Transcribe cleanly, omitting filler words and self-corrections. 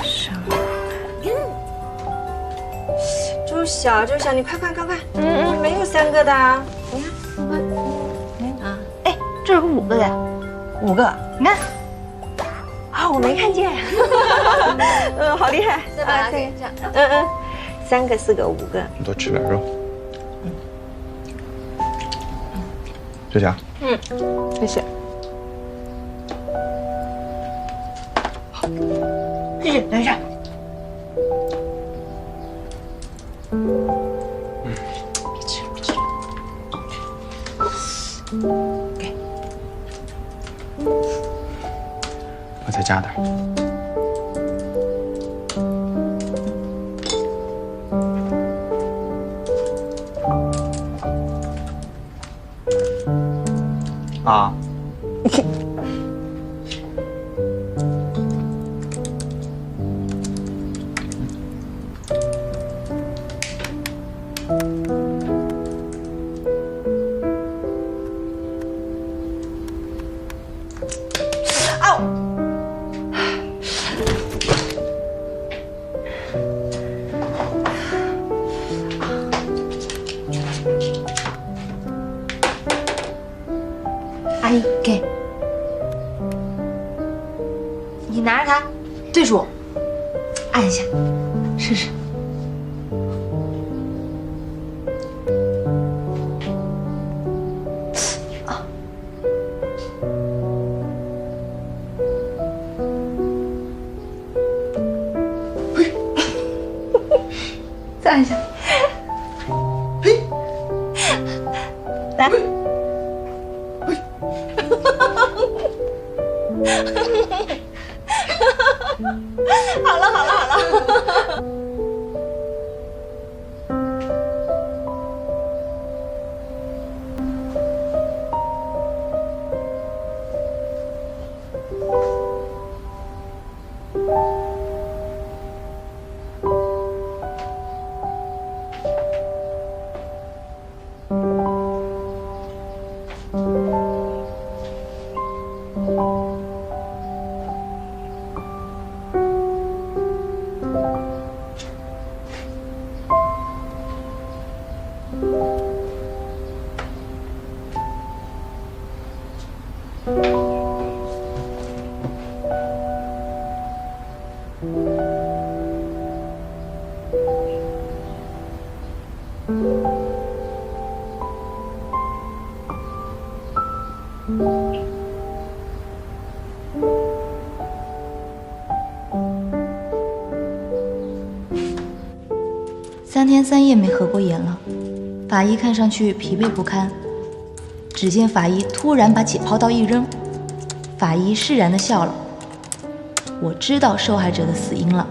什么？周晓，你快，没有3个的啊！你看，啊，哎，这有个5个的，5个，你看。 啊，我没看见。好厉害！再把它给这样。3个、4个、5个。你多吃点肉。周晓。谢谢。谢谢，等一下。别吃。给。我再加点。啊。阿姨，给。你拿着它，对着我，按一下，试试。啊！嘿，再按一下。嘿，来。 好了。3天3夜没合过眼了，法医看上去疲惫不堪。只见法医突然把解剖刀一扔，法医释然地笑了。我知道受害者的死因了。